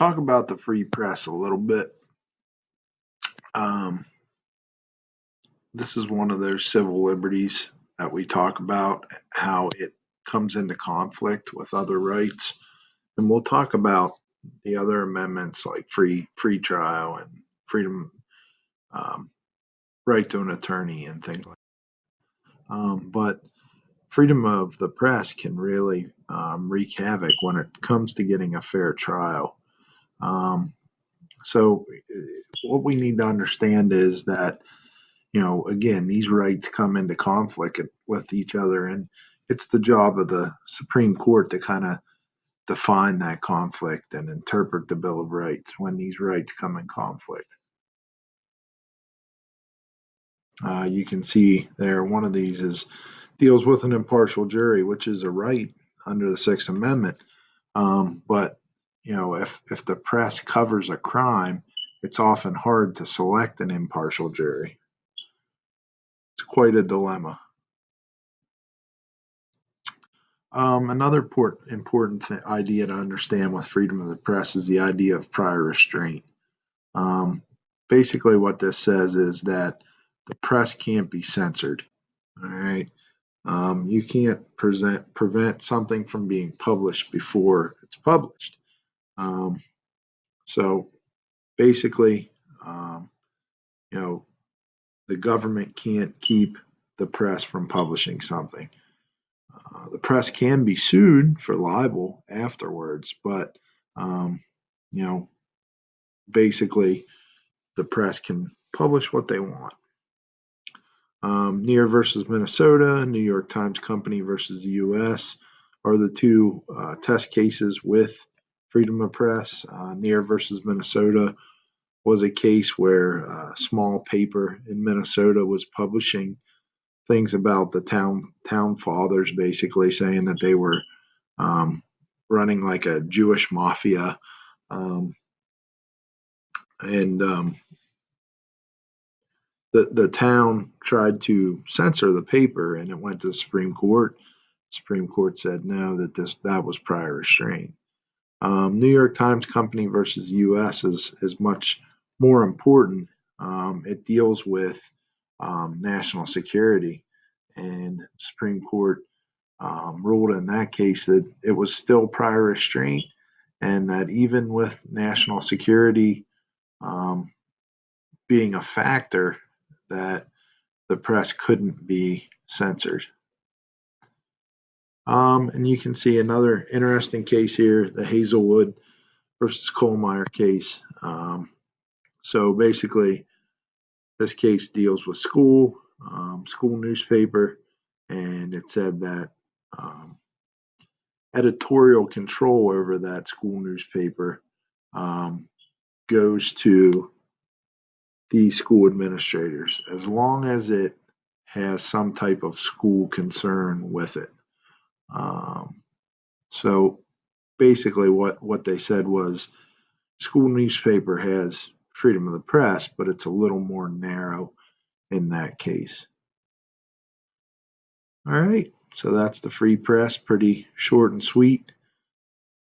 talk about the free press a little bit. Um, this is one of those civil liberties that we talk about, how it comes into conflict with other rights. And we'll talk about the other amendments like free trial and freedom, um, right to an attorney and things like that. But freedom of the press can really wreak havoc when it comes to getting a fair trial. So what we need to understand is that, again, these rights come into conflict with each other, and it's the job of the Supreme Court to kind of define that conflict and interpret the Bill of Rights when these rights come in conflict. You can see there one of these deals with an impartial jury, which is a right under the Sixth Amendment. But if the press covers a crime, it's often hard to select an impartial jury. It's quite a dilemma. Another important idea to understand with freedom of the press is the idea of prior restraint. Basically, what this says is that the press can't be censored. All right. You can't prevent something from being published before it's published. So basically, the government can't keep the press from publishing something. The press can be sued for libel afterwards, but basically the press can publish what they want. Neer versus Minnesota, New York Times Company versus the U.S. are the two test cases with freedom of press. Neer versus Minnesota was a case where a small paper in Minnesota was publishing things about the town fathers, basically saying that they were running like a Jewish mafia, and the town tried to censor the paper, and it went to the Supreme Court. Supreme Court said no, that was prior restraint. New York Times Company versus U.S. is much more important. It deals with national security, and Supreme Court ruled in that case that it was still prior restraint, and that even with national security being a factor, that the press couldn't be censored. And you can see another interesting case here, the Hazelwood versus Kohlmeyer case. So basically, this case deals with school newspaper, and it said that editorial control over that school newspaper goes to the school administrators as long as it has some type of school concern with it. So basically what they said was school newspaper has freedom of the press, but it's a little more narrow in that case. All right, so that's the free press, pretty short and sweet.